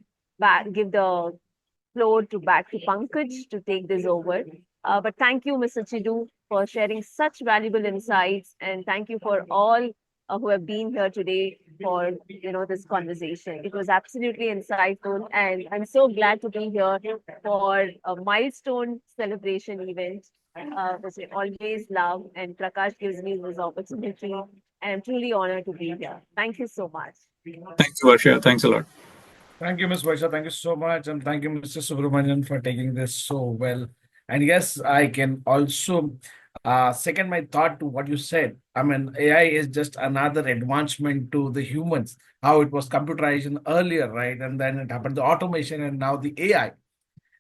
floor back to Pankaj to take this over. But thank you, Mr. Chidu, for sharing such valuable insights, and thank you for all who have been here today for this conversation. It was absolutely insightful, and I'm so glad to be here for a milestone celebration event, which I always love. And Prakash gives me this opportunity, and I'm truly honored to be here. Thank you so much. Thanks, Varsha. Thanks a lot. Thank you, Ms. Vaisha. Thank you so much. And thank you, Mr. Subramanian, for taking this so well. And yes, I can also second my thought to what you said. I mean, AI is just another advancement to the humans, how it was computerization earlier, right? And then it happened the automation and now the AI.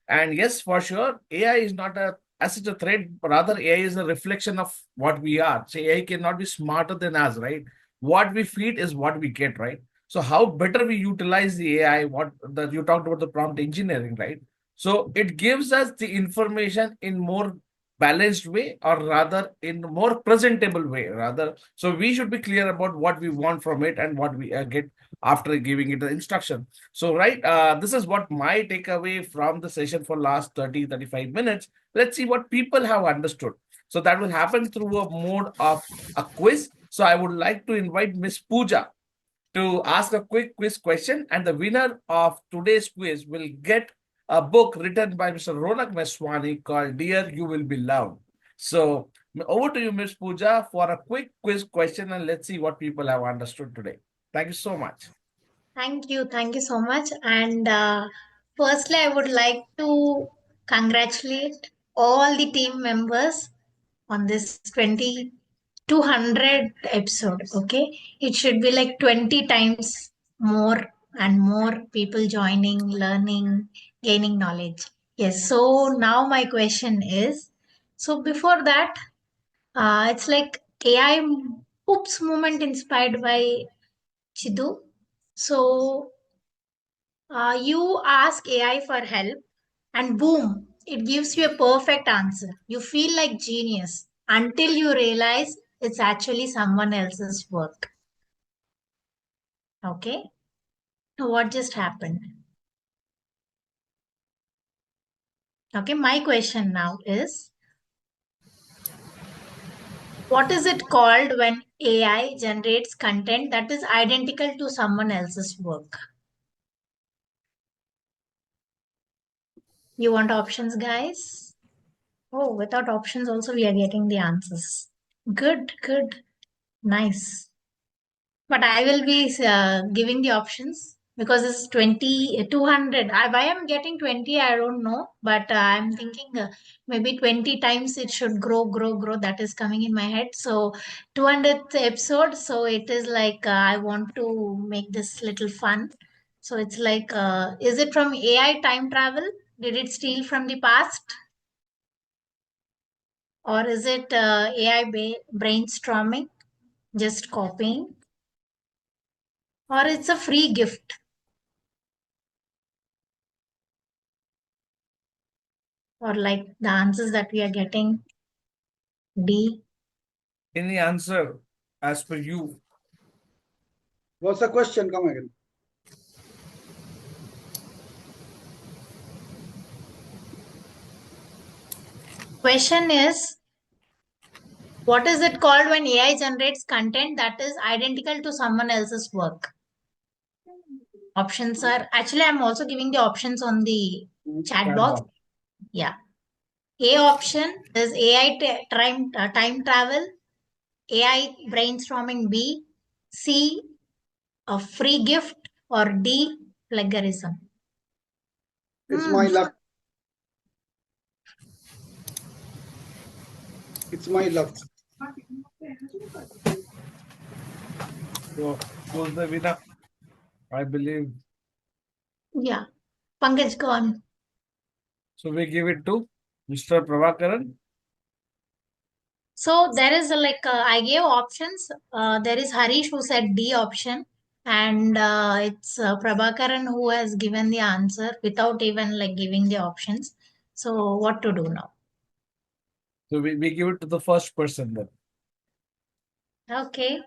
And yes, for sure, AI is not a as such a threat, but rather AI is a reflection of what we are. So AI cannot be smarter than us, right? What we feed is what we get, right? So how better we utilize the AI, what that you talked about the prompt engineering, right? So it gives us the information in more balanced way or rather in more presentable way rather so we should be clear about what we want from it and what we get after giving it the instruction. So, right, this is what my takeaway from the session for last 30-35 minutes. Let's see what people have understood. So that will happen through a mode of a quiz. So I would like to invite Miss Pooja to ask a quick quiz question, and the winner of today's quiz will get a book written by Mr. Ronak Meswani called Dear You Will Be Loved. So over to you, Miss Pooja, for a quick quiz question, and let's see what people have understood today. Thank you so much. Thank you so much. And firstly, I would like to congratulate all the team members on this 200 episode. Okay, it should be like 20 times more and more people joining, learning, gaining knowledge. Yes, so now my question is, so before that, it's like AI oops moment inspired by Chidu. So you ask AI for help, and boom, it gives you a perfect answer. You feel like genius until you realize it's actually someone else's work. Okay? Now, what just happened? Okay, my question now is What is it called when AI generates content that is identical to someone else's work? You want options, guys? Oh, without options also we are getting the answers. Good, good. Nice. But I will be giving the options because it's 20, 200. Why I'm getting 20, I don't know. But I'm thinking maybe 20 times it should grow, grow, grow. That is coming in my head. So 200th episode. So it is like I want to make this little fun. So it's like, is it from AI time travel? Did it steal from the past? Or is it AI brainstorming? Just copying? Or it's a free gift? Or like the answers that we are getting? D. Any answer as per you? What's the question? Come again. Question is, what is it called when AI generates content that is identical to someone else's work? Options are actually I'm also giving the options on the chat box. Yeah. A option is AI time travel, AI brainstorming B, C a free gift, or D plagiarism. It's my luck. It's my luck. So, who's the winner? I believe. Yeah. Pankaj, go on. So we give it to Mr. Prabhakaran. So there is I gave options. There is Harish who said D option, and it's Prabhakaran who has given the answer without even like giving the options. So what to do now? So we give it to the first person then. Okay.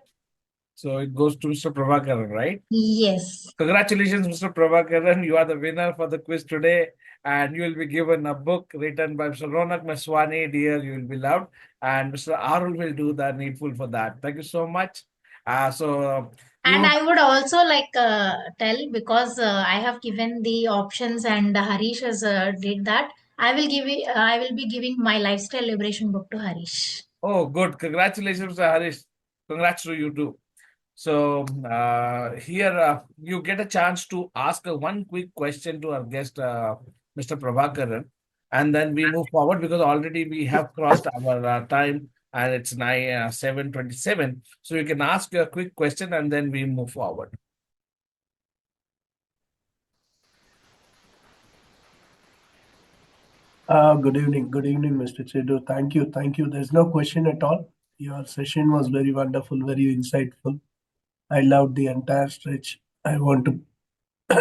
So it goes to Mr. Prabhakaran, right? Yes. Congratulations, Mr. Prabhakaran. You are the winner for the quiz today. And you will be given a book written by Mr. Ronak Maswani, Dear, You Will Be Loved. And Mr. Arul will do the needful for that. Thank you so much. And You I would also tell because I have given the options and Harish has did that. I will be giving my lifestyle liberation book to Harish. Oh, good. Congratulations, Mr. Harish. Congrats to you too. So here you get a chance to ask one quick question to our guest, Mr. Prabhakaran, and then we move forward because already we have crossed our time and it's 7:27. So you can ask your quick question and then we move forward. Good evening, Mr. Chidu. Thank you. There's no question at all. Your session was very wonderful, very insightful. I loved the entire stretch. I want to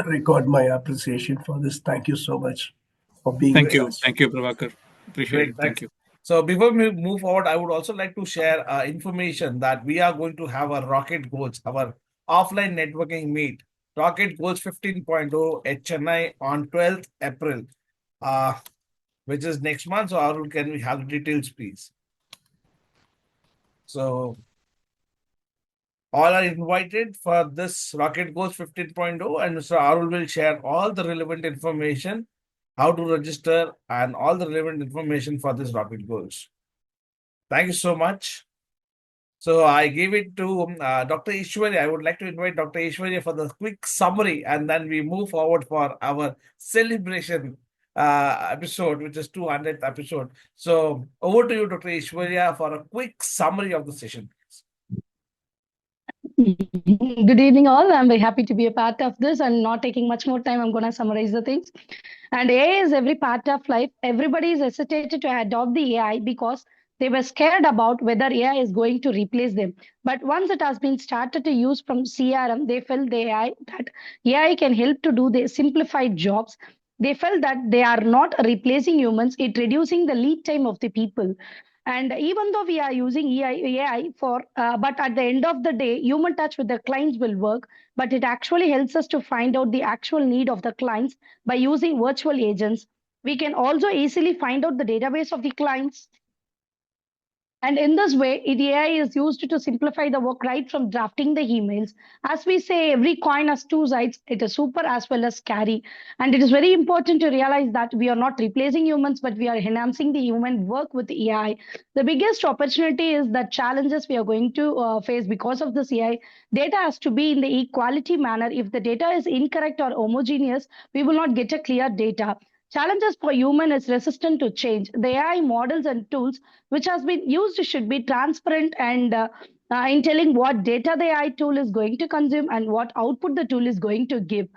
record my appreciation for this. Thank you so much for being Thank with you. us. Thank you, Prabhakar. Appreciate Great, it. thanks. Thank you. So before we move forward, I would also like to share information that we are going to have a Rocket Goals, our offline networking meet, Rocket Goals 15.0 at Chennai on 12th April, which is next month. So Arul, can we have the details, please? So all are invited for this Rocket Goals 15.0 and Mr. Arul will share all the relevant information, how to register and all the relevant information for this Rocket Goals. Thank you so much. So I give it to Dr. Ishwarya. I would like to invite Dr. Ishwarya for the quick summary, and then we move forward for our celebration episode, which is 200th episode. So over to you, Dr. Ishwarya, for a quick summary of the session. Good evening, all. I'm very happy to be a part of this and not taking much more time. I'm going to summarize the things. And AI is every part of life. Everybody is hesitated to adopt the AI because they were scared about whether AI is going to replace them. But once it has been started to use from CRM, they felt that AI can help to do the simplified jobs. They felt that they are not replacing humans, it reducing the lead time of the people. And even though we are using AI for, but at the end of the day, human touch with the clients will work. But it actually helps us to find out the actual need of the clients by using virtual agents. We can also easily find out the database of the clients. And in this way, AI is used to simplify the work right from drafting the emails. As we say, every coin has two sides. It is super as well as scary. And it is very important to realize that we are not replacing humans, but we are enhancing the human work with AI. The biggest opportunity is that challenges we are going to face because of this AI. Data has to be in the equality manner. If the data is incorrect or homogeneous, we will not get a clear data. Challenges for human is resistant to change. The AI models and tools which has been used should be transparent and in telling what data the AI tool is going to consume and what output the tool is going to give.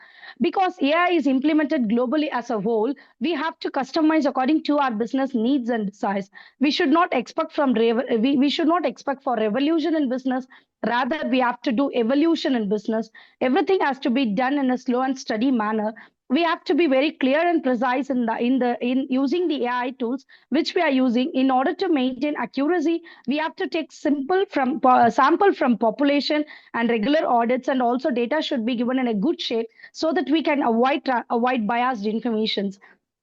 Because AI is implemented globally as a whole, we have to customize according to our business needs and desires. We should not expect we should not expect for revolution in business. Rather, we have to do evolution in business. Everything has to be done in a slow and steady manner. We have to be very clear and precise in using the AI tools which we are using. In order to maintain accuracy, we have to take sample from population and regular audits, and also data should be given in a good shape so that we can avoid biased informations.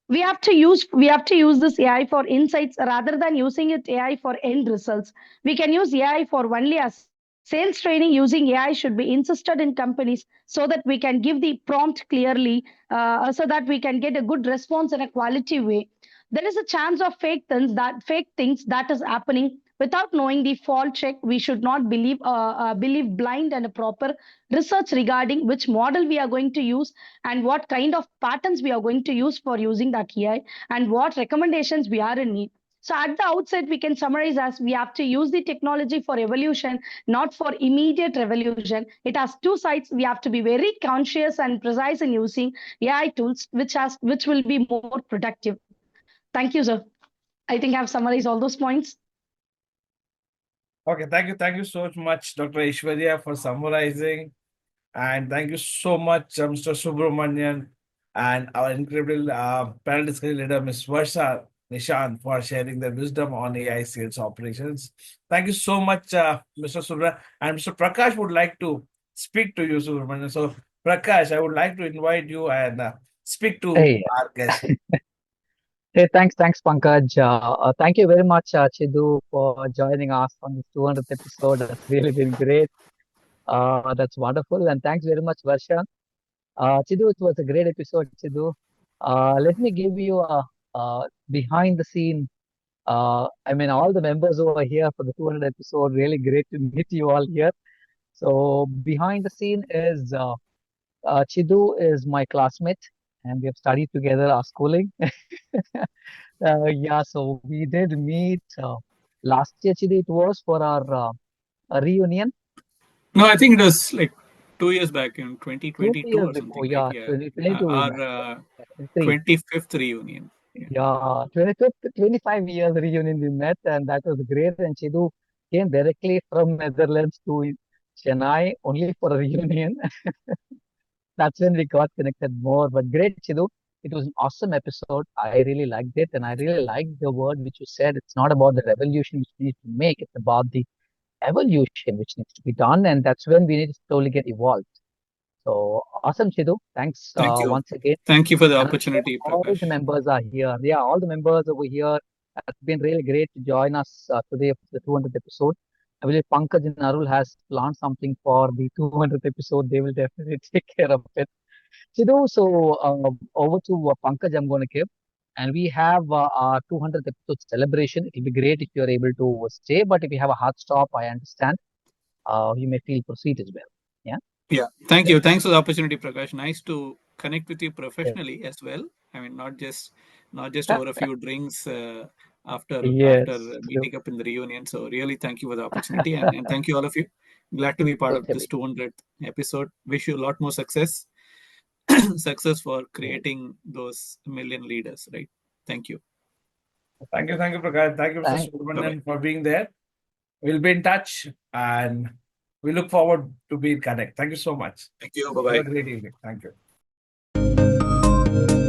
We have to use this AI for insights rather than using it AI for end results. We can use AI for only as sales training. Using AI should be insisted in companies so that we can give the prompt clearly, so that we can get a good response in a quality way. There is a chance of fake things that is happening without knowing the fault check. We should not believe blind and proper research regarding which model we are going to use and what kind of patterns we are going to use for using that AI and what recommendations we are in need. So at the outset, we can summarize as we have to use the technology for evolution, not for immediate revolution. It has two sides. We have to be very conscious and precise in using AI tools, which will be more productive. Thank you, sir. I think I've summarized all those points. Okay, thank you so much, Dr. Ishwarya, for summarizing. And thank you so much, Mr. Subramanian, and our incredible panel discussion leader, Ms. Varsa Nishanth, for sharing their wisdom on AI sales operations. Thank you so much, Mr. Subramanian. And Mr. Prakash would like to speak to you, Subramanian. So, Prakash, I would like to invite you and speak to Hey, our guest. hey, thanks, Pankaj. Thank you very much, Chidu, for joining us on this 200th episode. That's really been great. That's wonderful. And thanks very much, Varsha. Chidu, it was a great episode, Chidu. Let me give you a behind the scene. I mean, all the members over here for the 200th episode, really great to meet you all here. So, behind the scene is Chidu is my classmate, and we have studied together our schooling. Yeah, so we did meet last year, Chidi, it was for our a reunion No, I think it was like 2 years back in 2 years 2022 or before. something, right? Yeah, Yeah. 2022 we met. Our 23. 25th reunion. Yeah. Yeah, 25th, 25 years reunion we met, and that was great. And Chidu came directly from Netherlands to Chennai only for a reunion. That's when we got connected more. But great, Chidu. It was an awesome episode. I really liked it, and I really liked the word which you said. It's not about the revolution which we need to make, it's about the evolution which needs to be done, and that's when we need to slowly get evolved. So awesome, Chidu. Thanks Thank you. once again. Thank you for the And I'm sure opportunity, all Prakash. the members are here. Yeah, all the members over here. It's been really great to join us today for the 200th episode. I believe Pankaj and Arul has planned something for the 200th episode. They will definitely take care of it. Chidu, so over to Pankaj, I'm going to give. And we have our 200th episode celebration. It will be great if you're able to stay, but if you have a hard stop, I understand. You may feel proceed as well. Yeah. Yeah. Thank you. Thanks for the opportunity, Prakash. Nice to connect with you professionally as well. I mean, not just over a few drinks after Yes. meeting up in the reunion. So really, thank you for the opportunity, and thank you all of you. Glad to be part of this Totally. 200th episode. Wish you a lot more success, success for creating those million leaders. Right. Thank you. Thank you, Prakash. Thank you, Mr. Thank Bye bye. Subramanian, for being there. We'll be in touch and we look forward to be in connect. Thank you so much. Thank you. Bye Have bye. a great evening. Thank you.